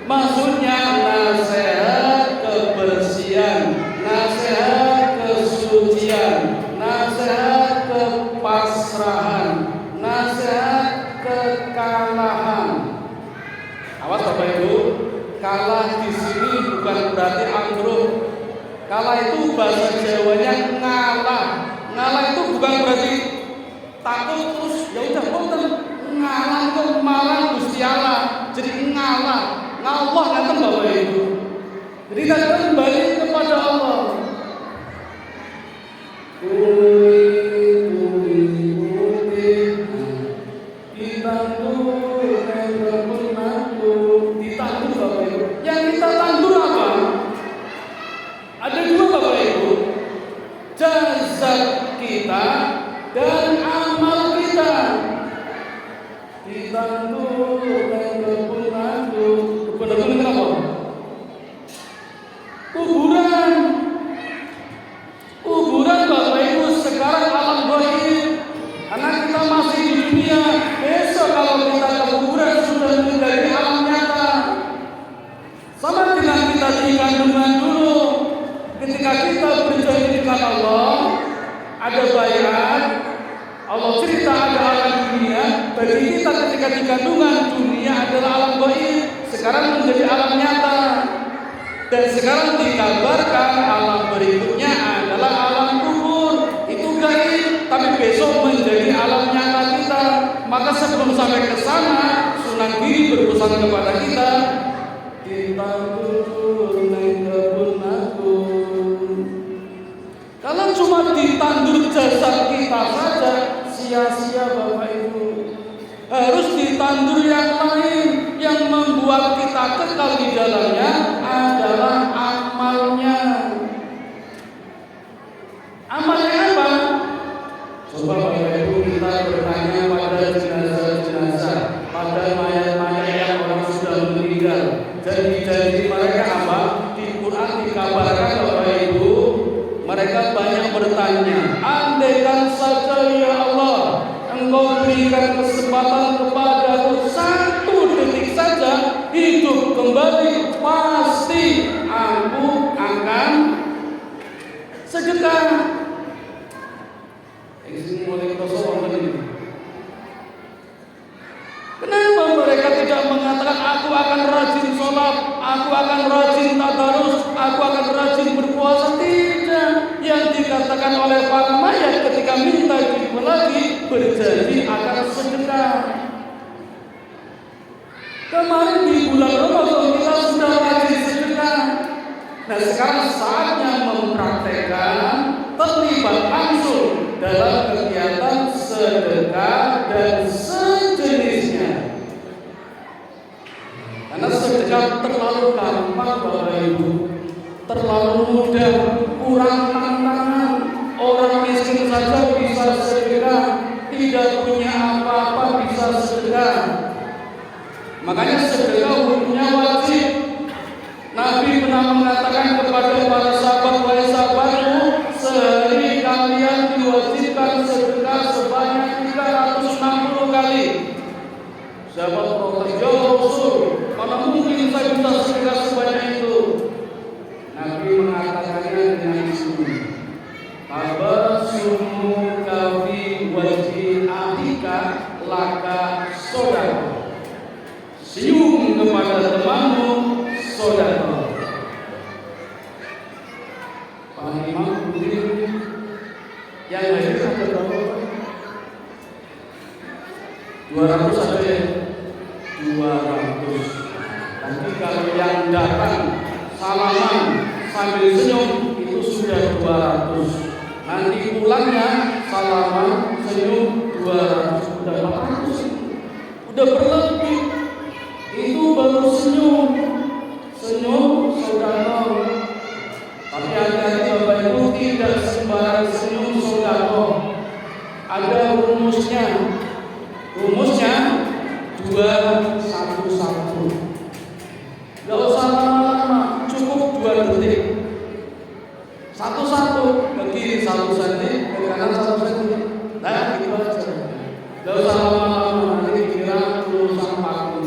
Maksudnya nasehat kebersihan, nasehat kesucian, nasehat kepasrahan, nasihat kekalahan. Awas Bapak Ibu, kalah di sini bukan berarti ambruk. Kalah itu bahasa Jawanya ngalah. Ngalah itu bukan berarti takut terus ya udah boten. Ngalah itu marah Gusti Allah. Jadi ngalah. Allah ngaten Bapak Ibu. Jadi kita kembali kepada Allah. Yang kita tandur apa? Ada dua Bapak Ibu, jasad kita dan amal kita. Ditandur dan kebun nandur. Kebun apa? ada bayat. Allah cerita ada alam dunia. Bagi kita ketika di kandungan, dunia adalah alam gaib. Sekarang menjadi alam nyata. Dan sekarang dikabarkan alam berikutnya adalah alam kubur. Itu gaib, tapi besok menjadi alam nyata kita. Maka sebelum sampai ke sana, Sunan Giri berpesan kepada kita, kita tutur neng kebun agung. Kalau cuma ditandur jasad kita saja, sia-sia Bapak Ibu. Harus ditandur yang lain, yang membuat kita kekal di dalamnya adalah amalnya. Amalnya apa? Coba Bapak Ibu kita bertanya pada jenazah-jenazah, pada mayat-mayat yang orang sudah meninggal. Janji-janji mereka apa? Di Quran dikabarkan Bapak Ibu, mereka banyak bertanya, andaikan saja ya Allah Engkau berikan kesempatan kepadaku 1 detik saja hidup kembali, pasti aku akan sedekah. Kenapa mereka tidak mengatakan aku akan rajin sholat, aku akan rajin tadarus, aku akan rajin berpuasa? Tidak. Yang dikatakan oleh para mayat ketika minta hidup lagi, berjanji akan sedekah. Kemarin di bulan Ramadan kita sudah rajin sedekah. Nah sekarang saatnya mempraktekkan, terlibat langsung dalam kegiatan sedekah dan sejenisnya. Karena sedekah terlalu gampang Bapak Ibu, terlalu mudah, kurang tantangan. Orang miskin saja bisa sedekah, tidak punya apa-apa bisa sedekah. Makanya sedekah hukumnya wajib. Nabi pernah mengatakan kepada para sahabat, wahai sahabatku, sehari kalian diwajibkan sedekah sebanyak 360 kali. Sahabat protes, ya Rasul, mana mungkin saya bisa sedekah sebanyak itu? Nabi mengatakannya dengan ini, tabasumu kafi wajhi ahika laka sodako. Senyum kepada temanmu sodako. Pak Imam Budi yang hadir ada berapa? 200 ada ya? 200. Nanti kalau yang datang salaman sambil senyum itu sudah 200. Nanti pulangnya salaman senyum 200, udah 400. Udah berlebih. Itu baru senyum saudara. Tapi hati-hati Bapak Ibu, tidak sembarang senyum saudara. Ada rumusnya 2-1-1. Gak usah lama-lama, cukup 2 detik. 1-1, ke kiri 1 cm, ke kanan 1 cm. Nah, gitu aja. Gak usah lama-lama, nanti kira lulusan paku.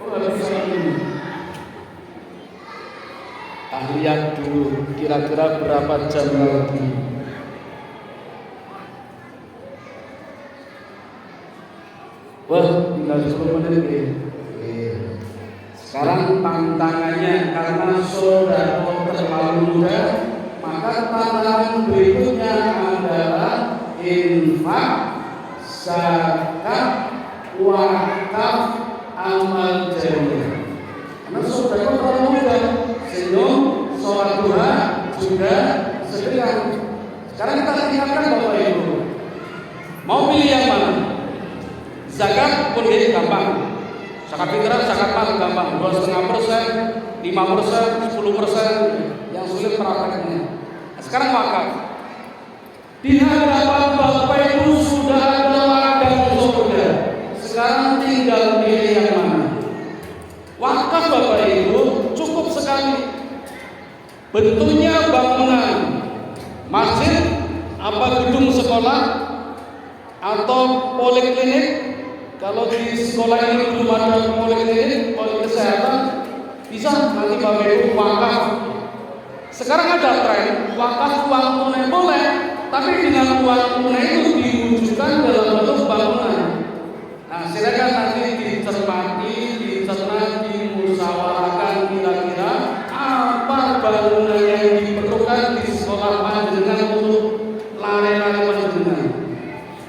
Oh, gak bisa ini. Lihat dulu, kira-kira berapa jam lagi. Wah, tinggal 10 menit ya. Sekarang tantangannya, karena saudara terlalu muda, maka tantangan berikutnya adalah infak, zakat, wakaf, amal jariah. Karena saudara terlalu muda, senyum, sholat duha, juga sedekah. Sekarang kita tinggalkan Bapak Ibu, mau pilih yang mana? Zakat pun gampang. Zakat fitrah, zakat mal gampang, 2,5%, 5%, 10%, yang sulit prakteknya. Sekarang wakaf. Di hadapan Bapak Ibu sudah ada ladang surga. Sekarang tinggal pilih yang mana. Wakaf Bapak Ibu cukup sekali. Bentuknya bangunan masjid, apa gedung sekolah, atau poliklinik. Kalau di sekolah ini belum ada poliklinik, poliklinik kesehatan, bisa nanti Bapak Ibu wakaf. Sekarang ada tren wakaf uang tunai boleh, tapi dengan uang tunai itu diwujudkan dalam bentuk bangunan. Nah, silakan nanti dicermati, dicerna, dimusyawarahkan kira-kira apa bangunan yang diperlukan di sekolah panjenengan untuk lare-lare panjenengan.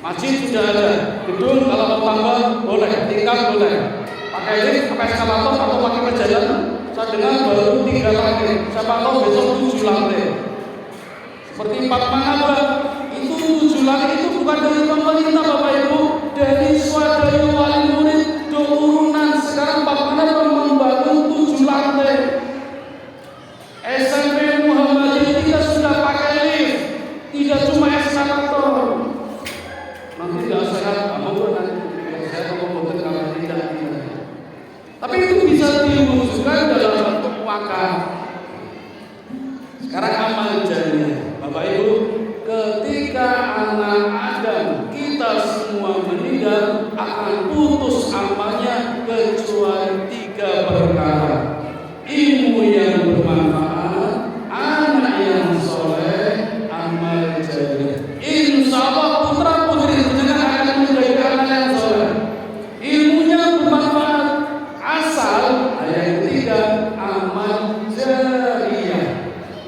Masjid sudah ada, gedung kalau mau tambah boleh, tingkat boleh. Pakai lift, pakai eskalator atau pakai perjalanan. Saya dengar baru 3 lantai, siapa tahu besok 7 lantai. Seperti 4 Mangaba, itu 7 lantai itu bukan dari pemerintah Bapak Ibu, dari swadaya wali murid turunan. Sekarang Pak Mangaba membangun 7 lantai. SMP Muhammadiyah kita sudah pakai lift, tidak cuma eskalator. Nanti tidak sehat, mau nanti saya mau kalau tidak. Tapi itu bisa diwujudkan dalam bentuk wakaf. Sekarang amal jariah, Bapak Ibu, ketika anak Adam kita semua meninggal akan putus amalnya kecuali 3 perkara: ilmu yang bermanfaat, anak yang soleh, amal jariah. Insya Allah putra putri jenengan akan menjadi anak yang soleh, ilmunya bermanfaat, asal yang ketiga amal jariah.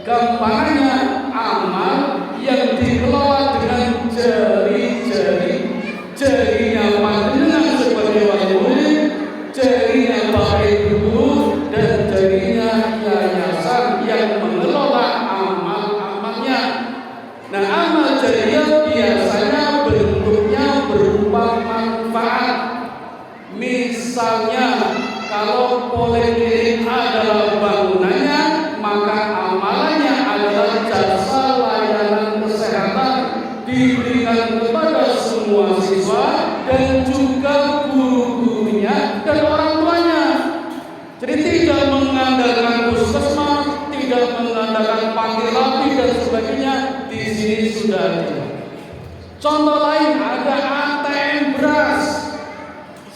Gampangannya amal yang dikelola dengan jari-jari, jarinya panjenengan sebagai wali murid, jarinya Bapak Ibu, dan jarinya yayasan yang mengelola amal-amalnya. Nah, amal jariah biasanya bentuknya berupa manfaat. Misalnya, kalau poliklinik adalah bangunannya, maka amalannya adalah jasa layanan kesehatan diberikan kepada semua siswa dan juga guru-gurunya dan orang tuanya. Jadi tidak mengandalkan puskesmas, tidak mengandalkan panggil rapi dan sebagainya. Di sini sudah ada. Contoh lain, ada ATM beras.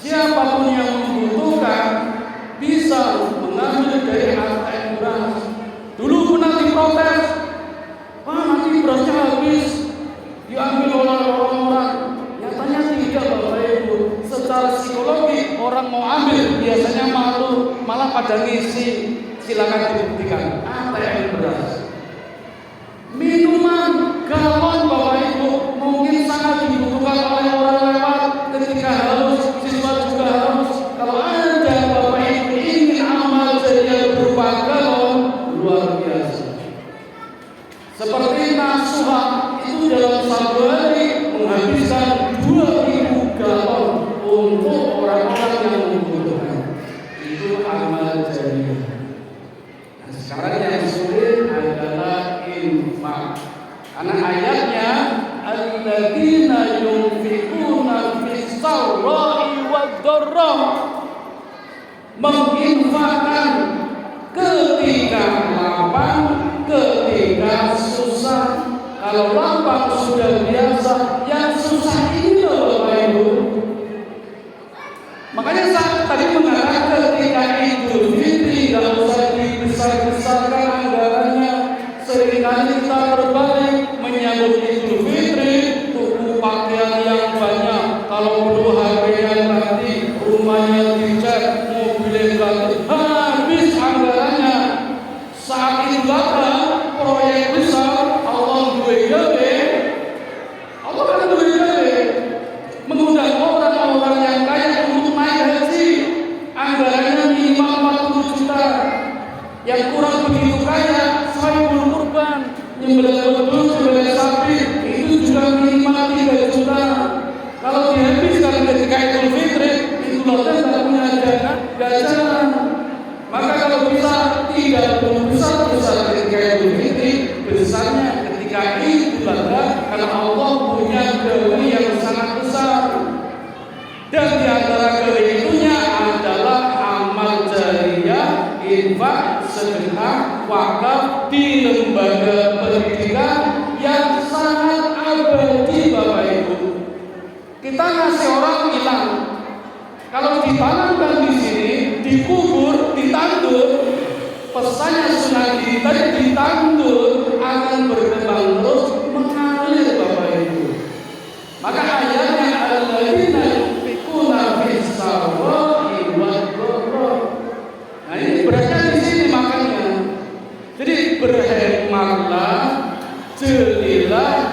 Siapapun yang membutuhkan bisa mengambil dari ATM beras. Dulu pernah diprotes, wah nanti berasnya habis, diambil oleh orang-orang. Nyatanya tidak Bapak Ibu. Secara psikologi orang mau ambil biasanya malu, malah pada ngisi. Silakan dibuktikan ATM beras. Minuman galon Bapak Ibu mungkin sangat dibutuhkan oleh orang lewat ketika haus, siswa juga haus. Kalau ada Bapak Ibu ingin amal jariah berupa galon, luar biasa. Seperti nasuha itu dalam 1 hari menghabiskan 2000 galon untuk orang-orang yang membutuhkan. Itu amal jariah. Nah, sekarang yang sulit adalah infak. Karena ayatnya alladzina yunfiquna fis-sarra'i wad-dharra, menginfakkan ketika lapang, ketika susah. Kalau lapang sudah biasa, yang susah ini loh Bapak Ibu. Makanya saya tadi mengatakan ketika Idul Fitri tidak usah dibesar-besarkan anggarannya. Seringkali kita berbalik menyambut Idul Fitri, tuku pakaian yang banyak. Kalau perlu HP-nya ganti, rumahnya dicat, mobilnya ganti, habis anggarannya. Saat itu ada proyek besar, Allah duwe-gawe, Allah kan duwe-gawe, mengundang orang-orang yang kaya untuk naik haji, anggarannya minimal 40 juta. Yang kurang begitu kaya, Saibul Kurban, nyembelih wedhus, nyembelih sapi, itu juga minimal 3 juta. Kalau dihabiskan ketika Idul Fitri, itu loten tidak punya jajan. Maka kalau bisa tidak besar-besar ketika Idul Fitri, besarnya ketika Idul Adha, karena Allah punya gawe yang sangat besar. Dan di antara gawe itunya adalah amal jariah, infak, sedekah, wakaf di lembaga pendidikan yang sangat abadi Bapak Ibu. Kita ngasih orang hilang, kalau ditanamkan di sini, dikubur, ditandur, pesannya Sunan Giri tadi ditandur akan berkembang terus mengalir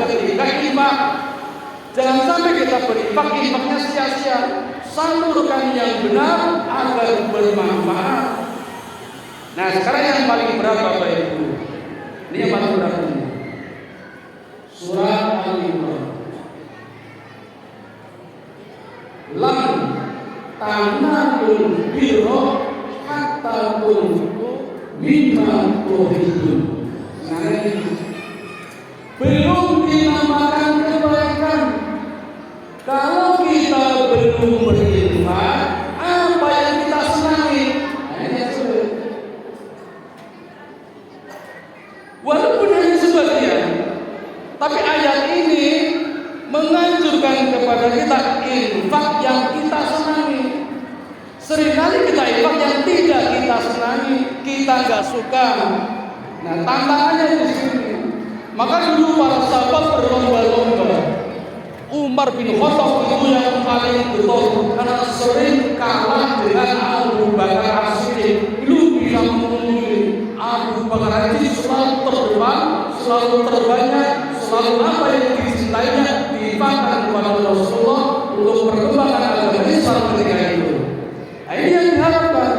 ketika infak. Jangan sampai kita berinfak, infaknya sia-sia. Salurkan yang benar agar bermanfaat. Nah, sekarang yang paling berat Bapak Ibu. Ini yang paling berat ini. Surat Al-Imran. Lam tanalul birra hatta tunfiqu mimma tuhibbun. Nah, ini belum dinamakan kebaikan kalau kita belum berinfak. Apa yang kita senangi? Nah, ini sulit. Walaupun hanya sebagian, tapi ayat ini menganjurkan kepada kita infak yang kita senangi. Seringkali kita infak yang tidak kita senangi, kita nggak suka. Nah, tantangannya di sini. Maka dulu para sahabat berlomba-lomba. Umar bin Khattab itu yang paling betul karena sering kalah dengan Abu Bakar As-Siddiq. Belum bisa mengungguli. Abu Bakar As-Siddiq selalu terdepan, selalu terbanyak, selalu apa yang dicintainya diinfakkan kepada Rasulullah untuk perkembangan agama Islam ketika itu. Nah, ini yang diharapkan.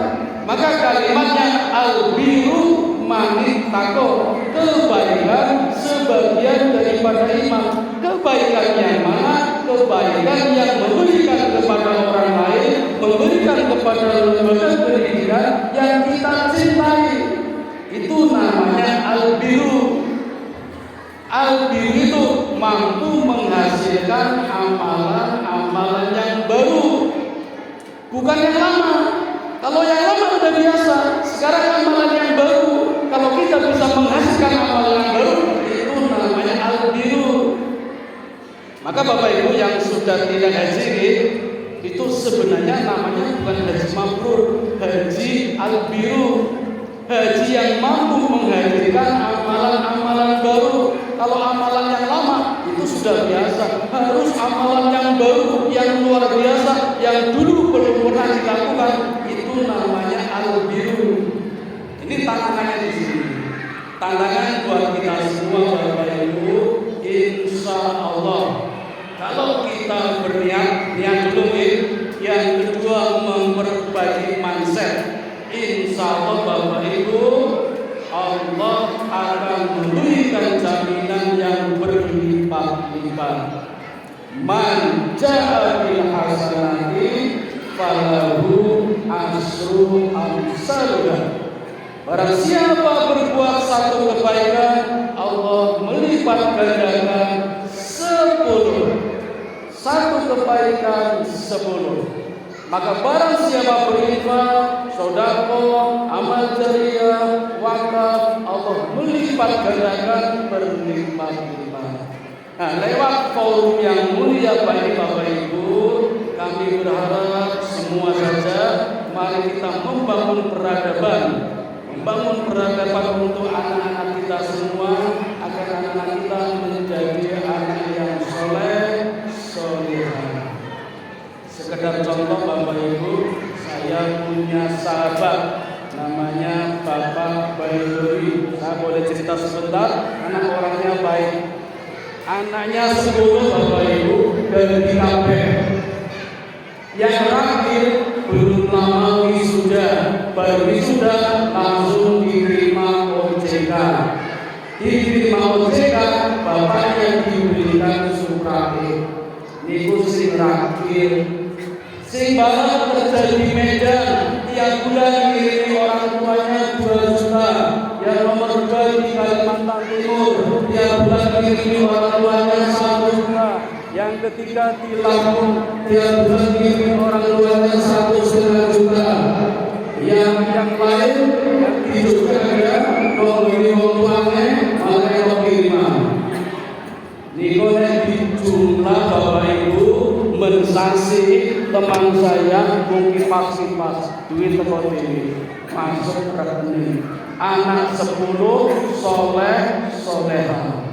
Maka kalimatnya al-biru manitako, kebaikan sebagian daripada iman. Kebaikan yang mana? Kebaikan yang memberikan kepada orang lain, memberikan kepada lembaga pendidikan yang kita cintai. Itu namanya al-biru. Al-biru itu mampu menghasilkan amalan-amalan yang baru, bukan yang lama. Kalau yang lama udah biasa, sekarang amalan yang baru. Kalau kita bisa menghasilkan amalan yang baru, itu namanya al-biru. Maka Bapak Ibu yang sudah tidak haji, itu sebenarnya namanya bukan haji mabrur, haji al-biru. Haji yang mampu menghadirkan amalan-amalan baru. Kalau amalan yang lama itu sudah biasa, harus amalan yang baru, yang luar biasa, yang dulu belum pernah dilakukan. Itu namanya al-biru. Ini tantangannya di sini. Tantangan buat kita semua Bapak Ibu, insya Allah. Kalau kita berniat, niat dulu ya. Yang kedua memperbaiki mindset. Insya Allah Bapak Ibu, Allah akan memberikan jaminan yang berlipat-lipat. Man ja'a bil hasanati falahu asru amsalha. Barang siapa berbuat satu kebaikan, Allah melipat gandakan 10. Satu kebaikan 10. Maka barang siapa berinfak, sedekah, amal jariah, wakaf, Allah melipat gandakan berlipat-lipat. Nah, lewat forum yang mulia Bapak Ibu, kami berharap semua saja mari kita membangun peradaban untuk anak-anak kita semua, agar anak-anak kita menjadi anak yang soleh, solehah. Sekedar contoh Bapak Ibu, saya punya sahabat namanya Bapak Bailuri. Saya boleh cerita sebentar, anak orangnya baik. Anaknya 10 Bapak Ibu dari KPR. Yang terakhir belum lama wisuda, baru wisuda langsung diterima OJK. Diterima OJK, bapaknya diberikan surat. Niku sing terakhir. Sing barang kerja di Medan, tiap bulan ngirimi orang tuanya 2 juta. Yang nomor 2 di Kalimantan Timur, tiap bulan ngirimi orang tuanya 1 juta. Yang ketiga di Lampung, tiap bulan ngirimi orang tuanya 1,5 juta. Yang lain di Jogja ada, kalau ngirimi orang tuanya, malah yang kiriman. Niko di jumlah Bapak Ibu mensasi teman saya mungkin vaksin pas duit teko dhewe masuk rekening. Anak 10 soleh soleha.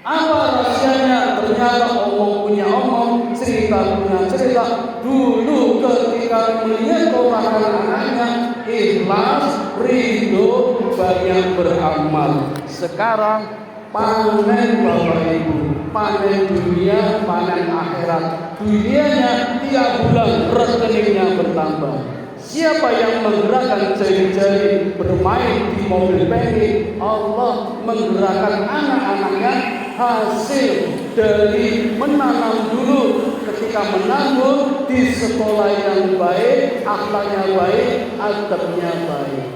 Apa rahasianya? Ternyata omong punya omong, cerita punya cerita. Dulu ketika menyekolahkan anaknya, ikhlas, ridho, banyak beramal. Sekarang panen Bapak Ibu, panen dunia, panen akhirat. Dunianya tiap bulan rekeningnya bertambah. Siapa yang menggerakkan jari-jari bermain di mobil pengin? Allah menggerakkan anak-anaknya hasil dari menanam dulu. Ketika menabung di sekolah yang baik, akhlaknya baik, adabnya baik.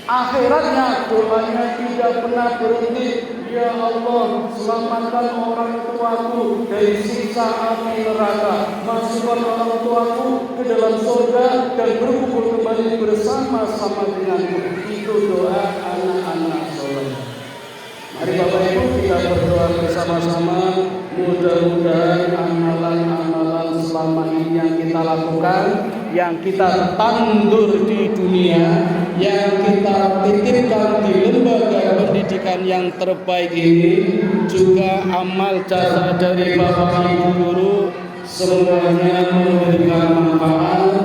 Akhiratnya doanya tidak pernah berhenti. Ya Allah, selamatkan orang tuaku dari siksa api neraka. Masukkan orang tuaku ke dalam surga dan berkumpul kembali bersama-sama denganku. Itu doa anak-anak soleh. Mari Bapak Ibu kita berdoa bersama-sama. Mudah-mudahan amalan-amalan selama ini yang kita lakukan, yang kita tandur di dunia, yang kita titipkan di lembaga pendidikan yang terbaik ini, juga amal jasa dari Bapak Ibu guru, semuanya memberikan manfaat,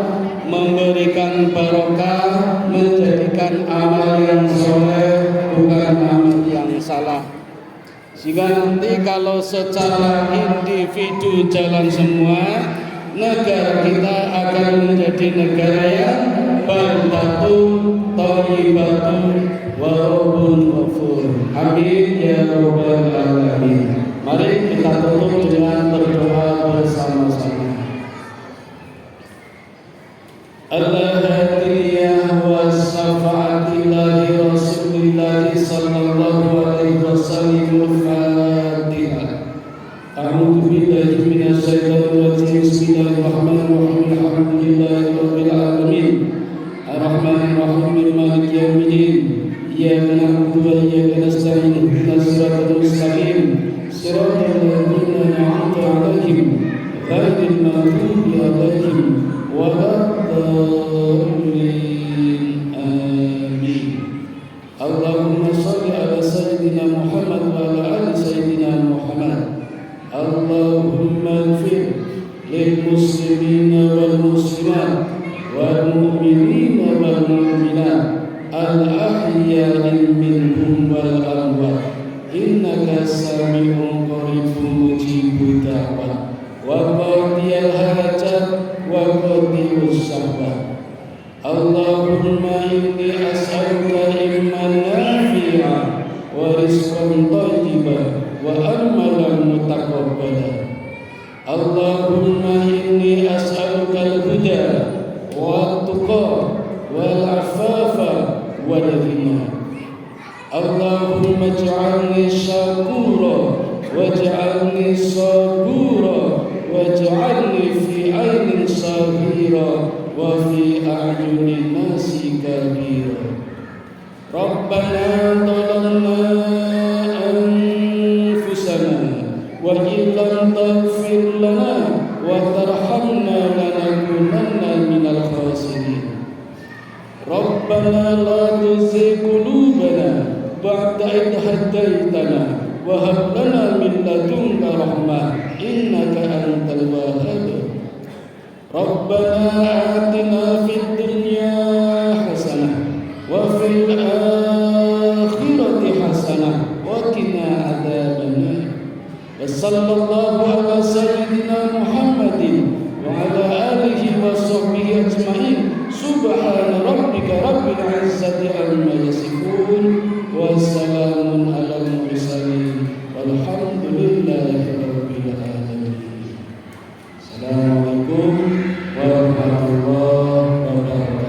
memberikan barokah, menjadikan amal yang soleh bukan amal yang salah. Sehingga nanti kalau secara individu jalan semua, negara kita akan menjadi negara yang baldatun thayyibatun wa rabbun ghafur. Amin ya rabbal alamin. Mari kita tutup dengan berdoa bersama-sama. Al-Hadiyah wa syafa'ati li Rasulillah sallallahu alaihi wasallam. Al-Fatihah. A'udzu billahi minasy syaithanir rajim. Bismillahirrahmanirrahim. Alhamdulillahi rabbil alamin. Ar-Rahmanir Rahim. Maliki yaumiddin. Iyyaka na'budu wa iyyaka nasta'in. Ihdinas siratal mustaqim. Siratal ladzina an'amta 'alaihim ghairil maghdubi 'alaihim waladdallin. Amin. Allahumma shalli ala sayyidina Muhammad wa ala ali sayyidina Muhammad. Allahumma ighfir lil muslimina wal muslimat wal mu'minina wal mu'minat al ahya'i minhum wal amwat. Innaka sami'un qaribun mujibud da'wat wa qadiyal hajat wa qadiyus syahwat. Allahumma inni as'aluka ilman nafi'a wa rizqan thayyiban wa amalan mutaqabbalan. Allahumma inni as'aluka al-huda wa tuqa wal afafa wal ghina. Allahumma ij'alni syakura waj'alni sabura waj'alni fi 'ainin saghira wa fi a'yunin nasi kabira. Rabbana zalamna anfusana wa in lam taghfir lana wa tarhamna lanakunanna minal khasirin. Rabbana la tuzigh qulubana ba'da idh hadaytana wa hab lana min ladunka rahmah innaka antal wahhab. Rabbana atina fid dunya hasanah wa fil akhirati hasanah wa qina adzabannar. Wa sallallahu ala sayyidina Muhammadin wa ala alihi wa sahbihi ajma'in. Subhana rabbika rabbil izzati amma yasifun wa salamun alal mursalin walhamdulillahi rabbil alamin. Assalamualaikum warahmatullahi wabarakatuh.